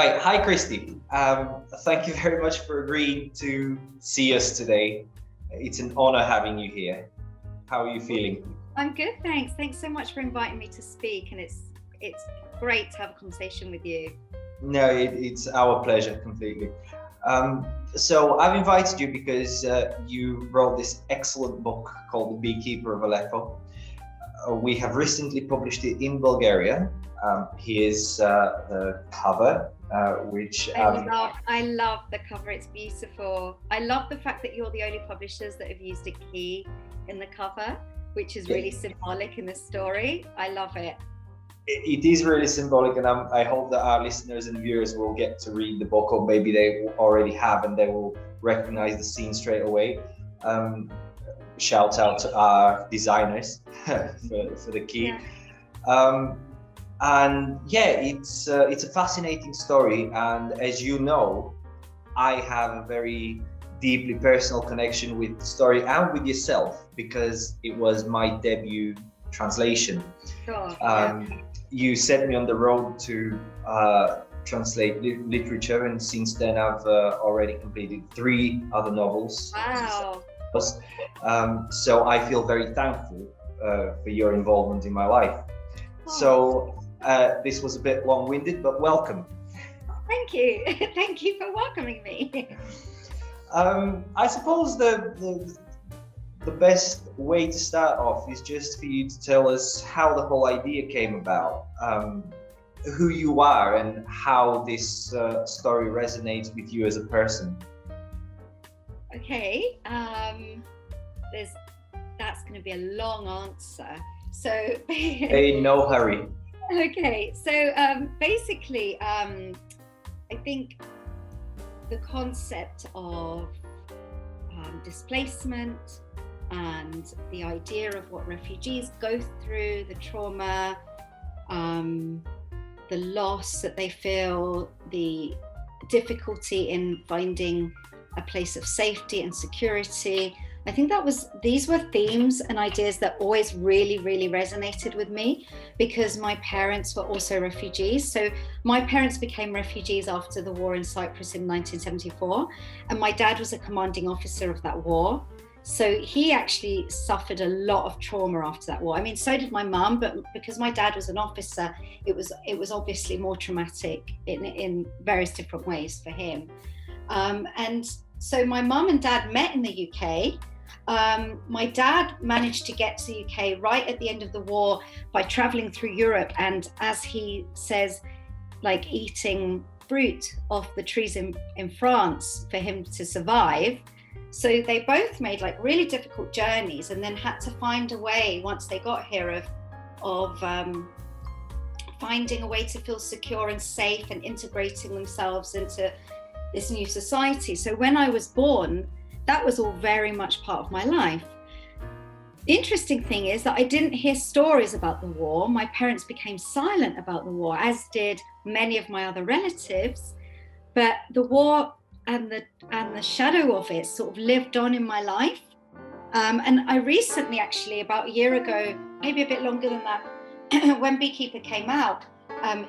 Right. Hi, Christy. Thank you very much for agreeing to see us today. It's an honor having you here. How are you feeling? I'm good, thanks. Thanks so much for inviting me to speak, and it's great to have a conversation with you. No, it's our pleasure completely. So I've invited you because you wrote this excellent book called The Beekeeper of Aleppo. We have recently published it in Bulgaria. Here's the cover, which I love the cover. It's beautiful. I love the fact that you're the only publishers that have used a key in the cover, which is really symbolic in the story. I love it. It is really symbolic, and I hope that our listeners and viewers will get to read the book, or maybe they already have and they will recognize the scene straight away. Shout out to our designers for the key. Yeah. And yeah, it's a fascinating story, and as you know, I have a very deeply personal connection with the story and with yourself because it was my debut translation. Sure. You set me on the road to translate literature, and since then I've already completed 3 other novels. Wow. So I feel very thankful for your involvement in my life. Oh. So this was a bit long-winded, but welcome. Thank you. Thank you for welcoming me. I suppose the best way to start off is just for you to tell us how the whole idea came about, who you are and how this story resonates with you as a person. Okay, that's going to be a long answer. So hey, no hurry. Okay, so basically, I think the concept of displacement and the idea of what refugees go through, the trauma, the loss that they feel, the difficulty in finding a place of safety and security. I think these were themes and ideas that always really, really resonated with me because my parents were also refugees. So my parents became refugees after the war in Cyprus in 1974, and my dad was a commanding officer of that war. So he actually suffered a lot of trauma after that war. I mean, so did my mum, but because my dad was an officer, it was obviously more traumatic in various different ways for him. And so my mum and dad met in the UK. My dad managed to get to the UK right at the end of the war by traveling through Europe, and as he says, like eating fruit off the trees in France for him to survive. So they both made like really difficult journeys and then had to find a way once they got here of finding a way to feel secure and safe and integrating themselves into this new society. So when I was born, that was all very much part of my life. The interesting thing is that I didn't hear stories about the war. My parents became silent about the war, as did many of my other relatives. But the war and the shadow of it sort of lived on in my life. And I recently, actually, about a year ago, maybe a bit longer than that, when Beekeeper came out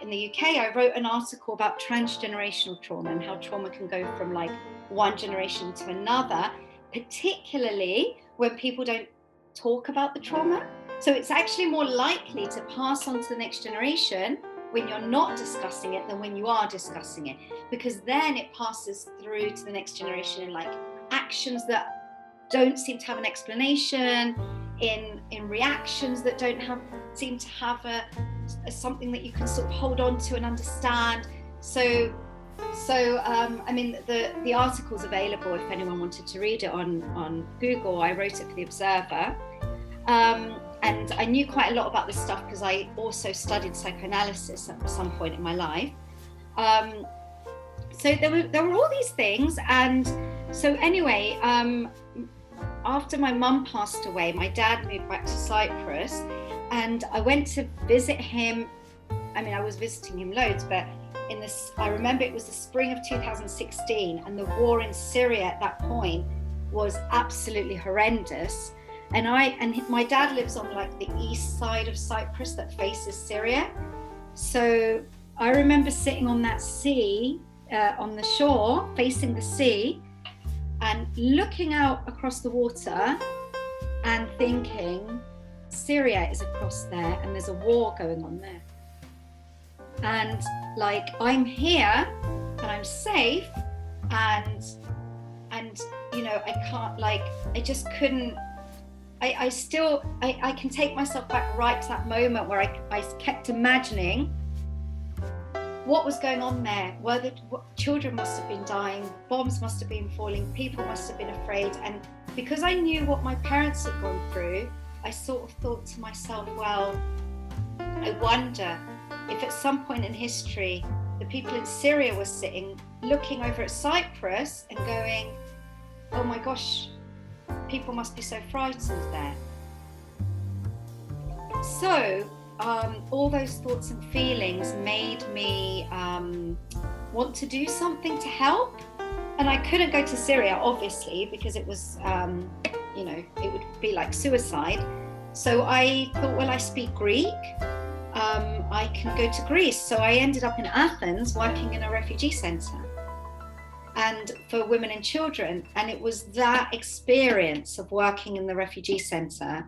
in the UK, I wrote an article about transgenerational trauma and how trauma can go from like one generation to another, particularly when people don't talk about the trauma. So it's actually more likely to pass on to the next generation when you're not discussing it than when you are discussing it, because then it passes through to the next generation in like actions that don't seem to have an explanation, in reactions that don't seem to have a something that you can sort of hold on to and understand. So I mean, the article's available if anyone wanted to read it on Google. I wrote it for The Observer. And I knew quite a lot about this stuff because I also studied psychoanalysis at some point in my life. So there were all these things. And so anyway, after my mum passed away, my dad moved back to Cyprus, and I went to visit him. I mean, I was visiting him loads, but I remember it was the spring of 2016, and the war in Syria at that point was absolutely horrendous. And my dad lives on like the east side of Cyprus that faces Syria. So I remember sitting on that sea, on the shore, facing the sea, and looking out across the water and thinking, Syria is across there and there's a war going on there. And like, I'm here and I'm safe, and you know, I can't, like, I just couldn't, I can take myself back right to that moment where I kept imagining what was going on there. Children must have been dying, bombs must have been falling, people must have been afraid. And because I knew what my parents had gone through, I sort of thought to myself, well, I wonder if at some point in history, the people in Syria were sitting, looking over at Cyprus and going, oh my gosh, people must be so frightened there. So all those thoughts and feelings made me want to do something to help. And I couldn't go to Syria, obviously, because it was, you know, it would be like suicide. So I thought, well, I speak Greek, I can go to Greece. So I ended up in Athens working in a refugee centre and for women and children. And it was that experience of working in the refugee centre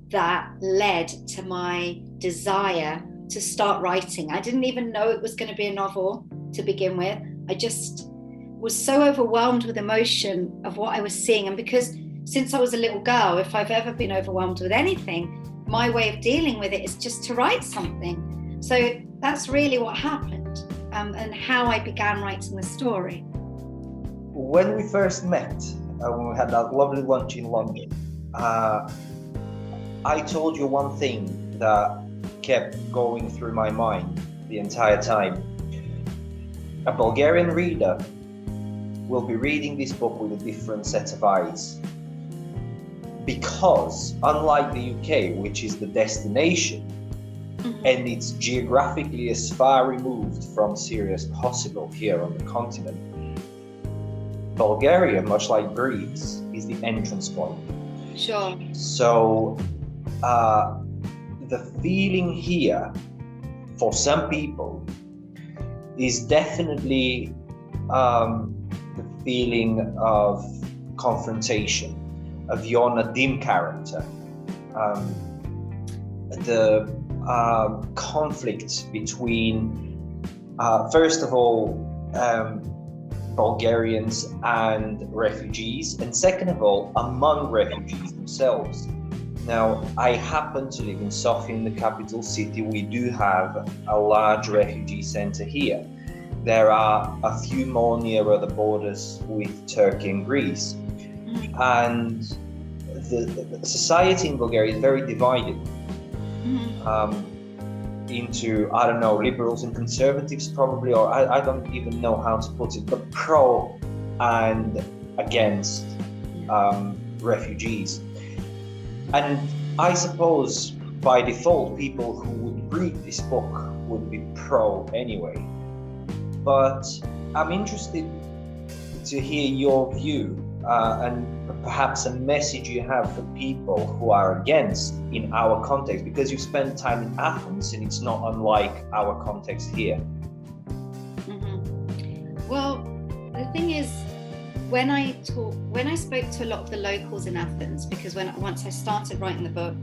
that led to my desire to start writing. I didn't even know it was going to be a novel to begin with. I just was so overwhelmed with emotion of what I was seeing. And because since I was a little girl, if I've ever been overwhelmed with anything, my way of dealing with it is just to write something. So that's really what happened, and how I began writing the story. When we first met, when we had that lovely lunch in London, I told you one thing that kept going through my mind the entire time. A Bulgarian reader will be reading this book with a different set of eyes. Because unlike the UK, which is the destination, and it's geographically as far removed from Syria as possible here on the continent, Bulgaria, much like Greece, is the entrance point. Sure. So the feeling here for some people is definitely the feeling of confrontation, of your Nadim character, the conflict between, first of all, Bulgarians and refugees, and second of all, among refugees themselves. Now, I happen to live in Sofia, in the capital city. We do have a large refugee center here. There are a few more nearer the borders with Turkey and Greece. And the society in Bulgaria is very divided into, I don't know, liberals and conservatives probably, or I don't even know how to put it, but pro and against refugees. And I suppose by default, people who would read this book would be pro anyway. But I'm interested to hear your view and perhaps a message you have for people who are against in our context, because you spent time in Athens and it's not unlike our context here. Well, the thing is, when I spoke to a lot of the locals in Athens, because once I started writing the book,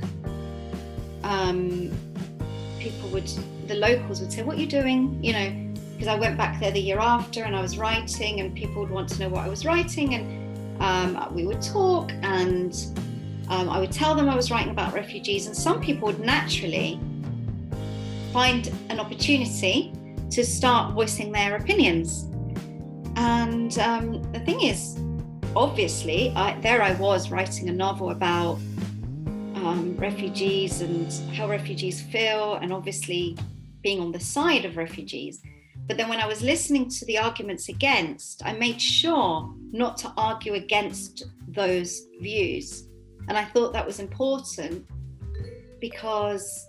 the locals would say, what are you doing? You know, because I went back there the year after and I was writing, and people would want to know what I was writing, and we would talk, and I would tell them I was writing about refugees, and some people would naturally find an opportunity to start voicing their opinions. And the thing is, obviously, there I was writing a novel about refugees and how refugees feel, and obviously being on the side of refugees. But then when I was listening to the arguments against, I made sure not to argue against those views. And I thought that was important, because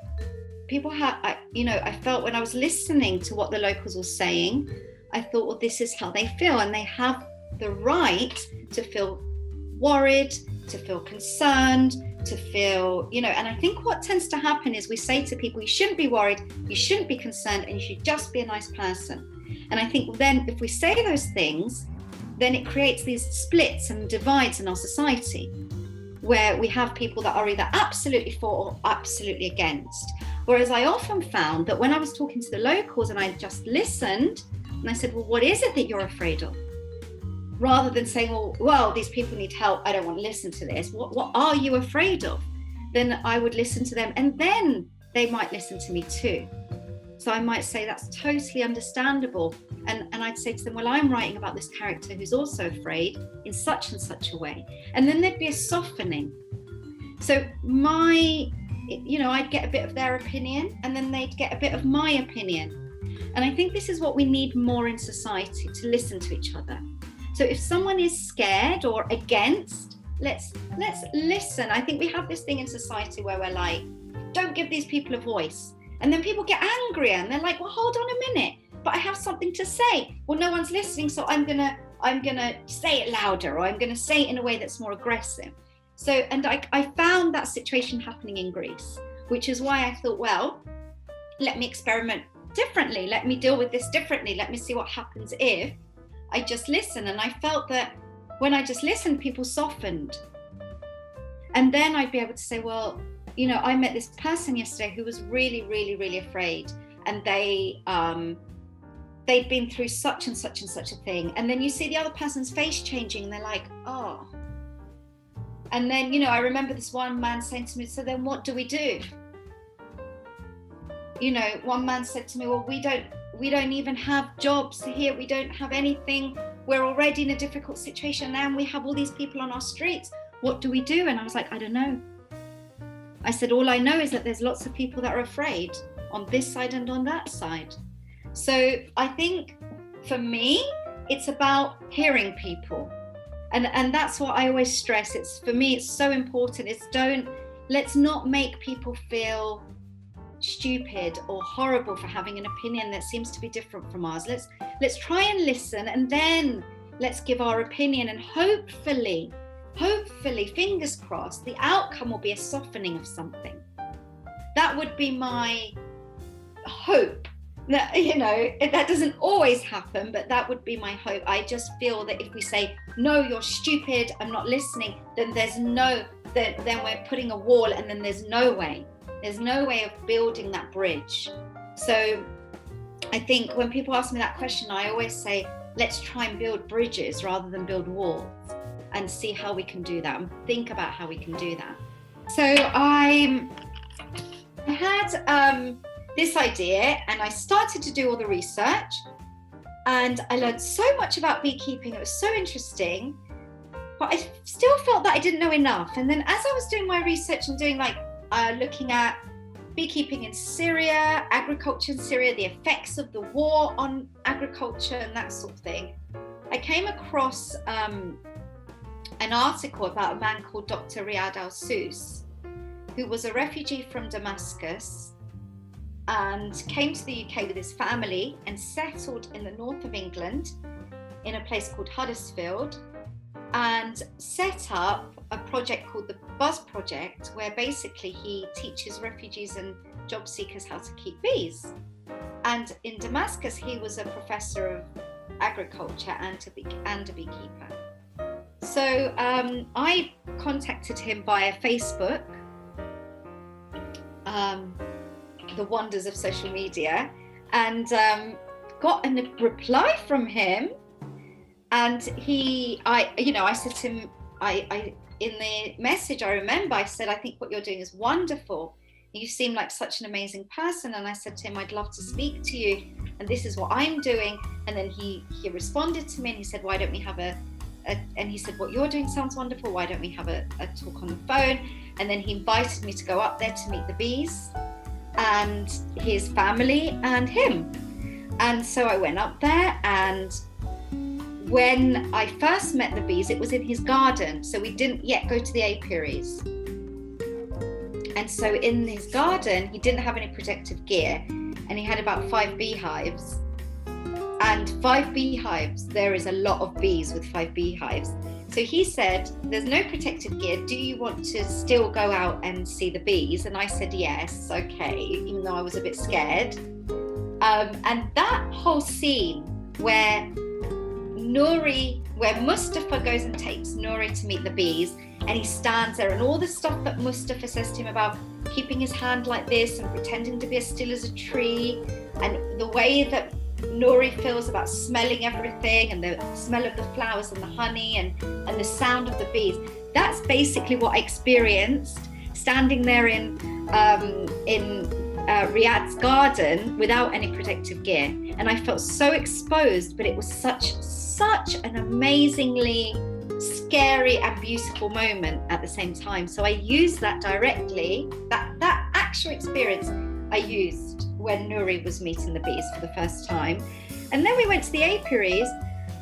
people I felt when I was listening to what the locals were saying, I thought, well, this is how they feel, and they have the right to feel worried, to feel concerned, to feel, you know, and I think what tends to happen is we say to people, you shouldn't be worried, you shouldn't be concerned, and you should just be a nice person. And I think then if we say those things, then it creates these splits and divides in our society where we have people that are either absolutely for or absolutely against. Whereas I often found that when I was talking to the locals and I just listened and I said, well, what is it that you're afraid of? Rather than saying, well, these people need help, I don't want to listen to this. What are you afraid of? Then I would listen to them, and then they might listen to me too. So I might say, that's totally understandable. And I'd say to them, well, I'm writing about this character who's also afraid in such and such a way. And then there'd be a softening. So I'd get a bit of their opinion, and then they'd get a bit of my opinion. And I think this is what we need more in society, to listen to each other. So if someone is scared or against, let's listen. I think we have this thing in society where we're like, don't give these people a voice. And then people get angrier and they're like, well, hold on a minute, but I have something to say. Well, no one's listening, so I'm gonna say it louder, or I'm gonna say it in a way that's more aggressive. So, and I found that situation happening in Greece, which is why I thought, well, let me experiment differently. Let me deal with this differently. Let me see what happens if I just listen. And I felt that when I just listened, people softened. And then I'd be able to say, well, you know, I met this person yesterday who was really, really, really afraid. And they'd been through such and such and such a thing. And then you see the other person's face changing and they're like, oh. And then, you know, I remember this one man saying to me, so then what do we do? You know, one man said to me, well, we don't even have jobs here. We don't have anything. We're already in a difficult situation now, and we have all these people on our streets. What do we do? And I was like, I don't know. I said, all I know is that there's lots of people that are afraid on this side and on that side. So I think for me, it's about hearing people. And that's what I always stress. For me, it's so important. Let's not make people feel stupid or horrible for having an opinion that seems to be different from ours. Let's try and listen, and then let's give our opinion, and hopefully, fingers crossed, the outcome will be a softening of something. That would be my hope. You know, that doesn't always happen, but that would be my hope. I just feel that if we say, no, you're stupid, I'm not listening, then then we're putting a wall, and then there's no way of building that bridge. So I think when people ask me that question, I always say, let's try and build bridges rather than build walls, and see how we can do that, and think about how we can do that. So I had this idea, and I started to do all the research, and I learned so much about beekeeping. It was so interesting, but I still felt that I didn't know enough. And then as I was doing my research and doing looking at beekeeping in Syria, agriculture in Syria, the effects of the war on agriculture and that sort of thing, I came across an article about a man called Dr. Riyad al-Sus, who was a refugee from Damascus and came to the UK with his family and settled in the north of England in a place called Huddersfield, and set up a project called the Buzz Project, where basically he teaches refugees and job seekers how to keep bees. And in Damascus, he was a professor of agriculture and a beekeeper. So I contacted him via Facebook, the wonders of social media, and got a reply from him. And I said to him, in the message, I remember I said, I think what you're doing is wonderful. You seem like such an amazing person. And I said to him, I'd love to speak to you, and this is what I'm doing. And then he responded to me, and he said, why don't we have and he said, what you're doing sounds wonderful. Why don't we have a talk on the phone? And then he invited me to go up there to meet the bees and his family and him. And so I went up there, and when I first met the bees, it was in his garden. So we didn't yet go to the apiaries. And so in his garden, he didn't have any protective gear, and he had about 5 beehives. And 5 beehives, there is a lot of bees with 5 beehives. So he said, there's no protective gear. Do you want to still go out and see the bees? And I said, yes, okay, even though I was a bit scared. And that whole scene where Mustafa goes and takes Nuri to meet the bees, and he stands there, and all the stuff that Mustafa says to him about keeping his hand like this and pretending to be as still as a tree, and the way that Nuri feels about smelling everything and the smell of the flowers and the honey and the sound of the bees. That's basically what I experienced standing there in Riyadh's garden without any protective gear. And I felt so exposed, but it was such an amazingly scary and beautiful moment at the same time. So I used that directly, that actual experience I used when Nuri was meeting the bees for the first time. And then we went to the apiaries,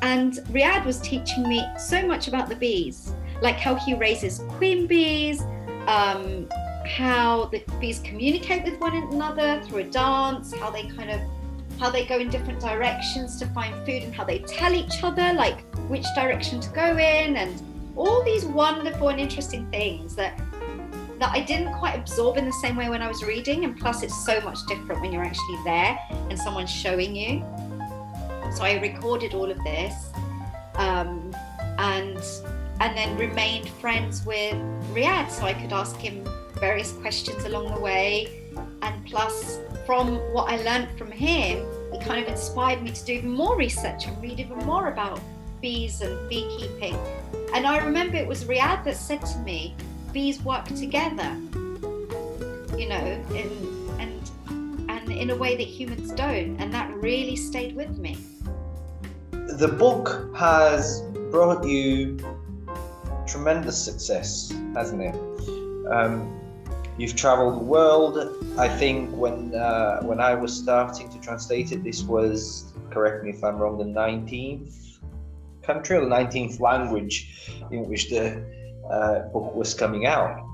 and Riyadh was teaching me so much about the bees, like how he raises queen bees, how the bees communicate with one another through a dance, how they go in different directions to find food, and how they tell each other like which direction to go in, and all these wonderful and interesting things that I didn't quite absorb in the same way when I was reading. And plus it's so much different when you're actually there and someone's showing you. So I recorded all of this, and then remained friends with Riyadh, so I could ask him various questions along the way. And plus, from what I learned from him, it kind of inspired me to do even more research and read even more about bees and beekeeping. And I remember it was Riyadh that said to me, bees work together, you know, and in a way that humans don't. And that really stayed with me. The book has brought you tremendous success, hasn't it? You've traveled the world. I think when I was starting to translate it, this was, correct me if I'm wrong, the 19th country or the 19th language in which the book was coming out.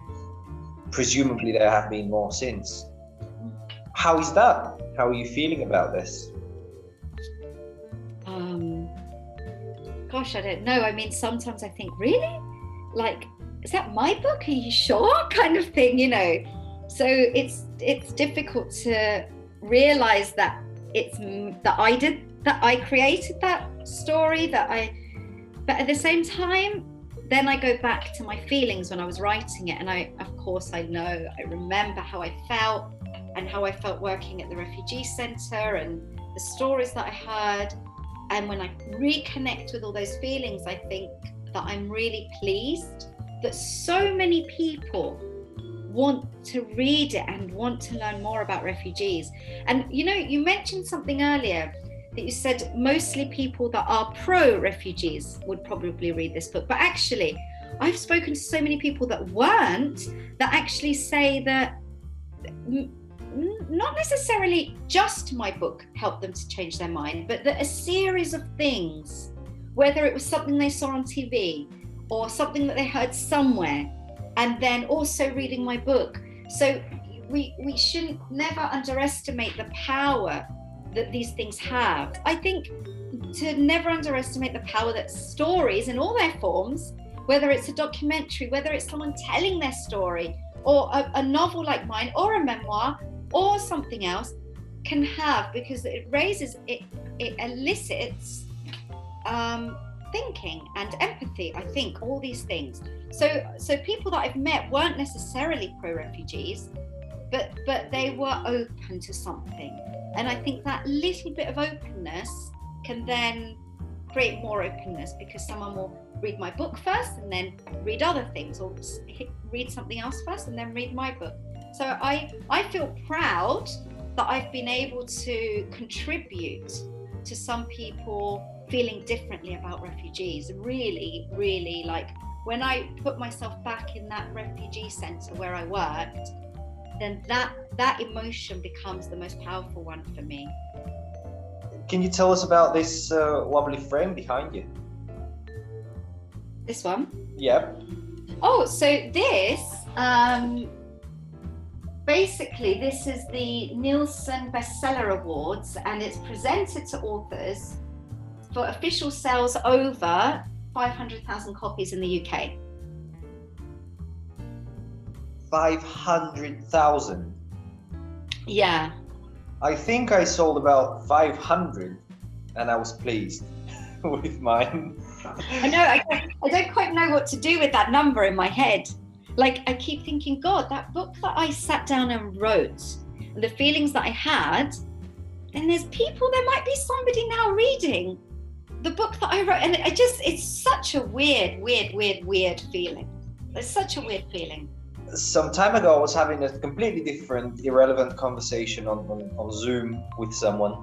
Presumably there have been more since. How is that? How are you feeling about this? Gosh, I don't know. I mean, sometimes I think, really? Like, is that my book? Are you sure? Kind of thing, you know. So it's difficult to realize that it's that I created that story, but at the same time, then I go back to my feelings when I was writing it, and I remember how I felt and how I felt working at the refugee centre and the stories that I heard. And when I reconnect with all those feelings, I think that I'm really pleased that so many people want to read it and want to learn more about refugees. And you know, you mentioned something earlier that you said mostly people that are pro-refugees would probably read this book, but actually I've spoken to so many people that weren't, that actually say that not necessarily just my book helped them to change their mind, but that a series of things, whether it was something they saw on TV or something that they heard somewhere, and then also reading my book. So we shouldn't never underestimate the power that these things have. I think to never underestimate the power that stories in all their forms, whether it's a documentary, whether it's someone telling their story, or a novel like mine, or a memoir, or something else, can have, because it elicits thinking and empathy, I think, all these things. So people that I've met weren't necessarily pro-refugees, but they were open to something. And I think that little bit of openness can then create more openness, because someone will read my book first and then read other things, or read something else first and then read my book. So I feel proud that I've been able to contribute to some people feeling differently about refugees. Really, really, like when I put myself back in that refugee centre where I worked, then that emotion becomes the most powerful one for me. Can you tell us about this lovely frame behind you? This one? Yep. Oh, so this, basically this is the Nielsen Bestseller Awards, and it's presented to authors for official sales over 500,000 copies in the UK. 500,000? Yeah. I think I sold about 500 and I was pleased with mine. I know, I don't quite know what to do with that number in my head. Like, I keep thinking, God, that book that I sat down and wrote, and the feelings that I had, then there's people, there might be somebody now reading the book that I wrote. And it's such a weird feeling. It's such a weird feeling. Some time ago, I was having a completely different, irrelevant conversation on Zoom with someone.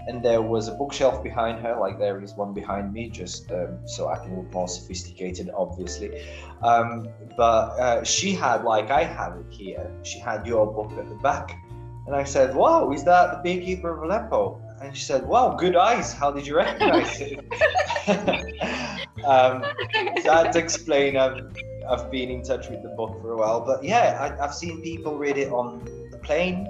And there was a bookshelf behind her, like there is one behind me, just so I can look more sophisticated, obviously. But she had, like I have it here, she had your book at the back. And I said, wow, is that The Beekeeper of Aleppo? And she said, wow, good eyes, how did you recognize it? So I had to explain, I've been in touch with the book for a while. But yeah, I've seen people read it on the plane.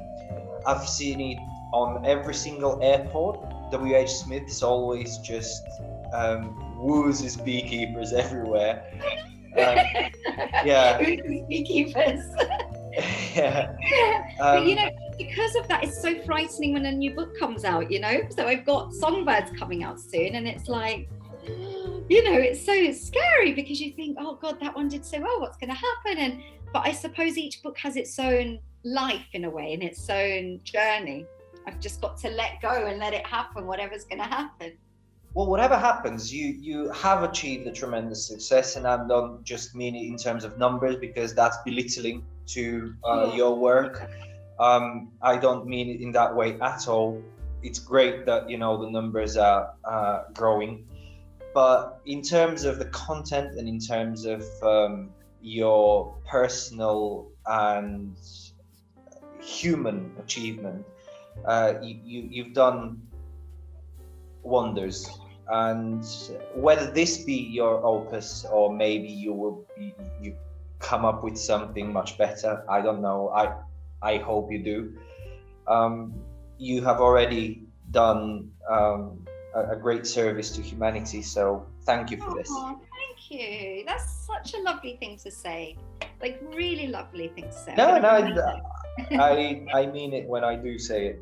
I've seen it on every single airport. W.H. Smith's always just woos his beekeepers everywhere. Yeah. Beekeepers. Yeah. But you know, because of that, it's so frightening when a new book comes out, you know? So I've got Songbirds coming out soon, and it's like, you know, it's so scary because you think, oh God, that one did so well, what's going to happen? But I suppose each book has its own life in a way, and its own journey. I've just got to let go and let it happen, whatever's going to happen. Well, whatever happens, you have achieved a tremendous success, and I don't just mean it in terms of numbers because that's belittling to your work. I don't mean it in that way at all. It's great that, you know, the numbers are growing, but in terms of the content and in terms of your personal and human achievement, you've done wonders. And whether this be your opus or maybe you come up with something much better, I don't know. I hope you do. You have already done a great service to humanity, so thank you for this. Oh, thank you. That's such a lovely thing to say. Like, really lovely thing to say. No, I mean it when I do say it.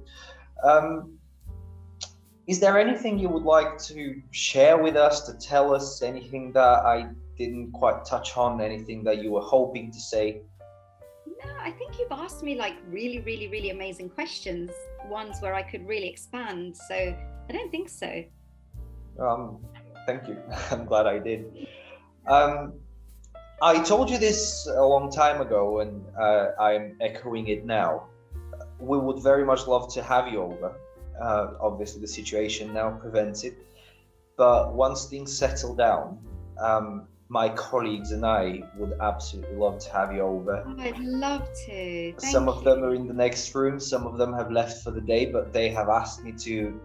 Is there anything you would like to share with us, to tell us, anything that I didn't quite touch on, anything that you were hoping to say? No, I think you've asked me like really amazing questions, ones where I could really expand. So I don't think so. Thank you. I'm glad I did. I told you this a long time ago, and I'm echoing it now. We would very much love to have you over. Obviously, the situation now prevents it. But once things settle down, my colleagues and I would absolutely love to have you over. Oh, I'd love to. Some of them are in the next room. Some of them have left for the day, but they have asked me to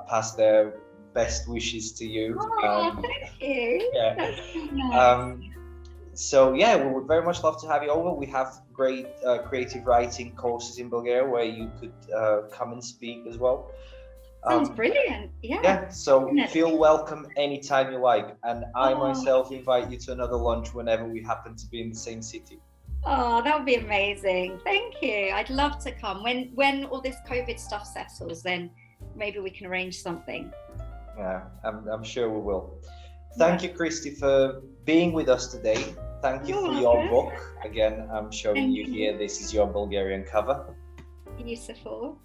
pass their best wishes to you. Oh, thank you. Yeah. That's so nice. So yeah, we would very much love to have you over. We have great creative writing courses in Bulgaria where you could come and speak as well. Sounds brilliant. Yeah, so feel welcome anytime you like, and I myself invite you to another lunch whenever we happen to be in the same city. Oh, that would be amazing. Thank you. I'd love to come. When all this COVID stuff settles, then maybe we can arrange something. Yeah, I'm sure we will. Thank you, Kристи, for being with us today. Thank you for your book. Again, I'm showing you here. This is your Bulgarian cover. Beautiful.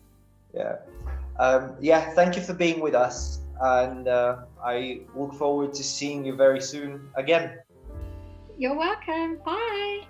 Yeah. Thank you for being with us. And I look forward to seeing you very soon again. You're welcome. Bye.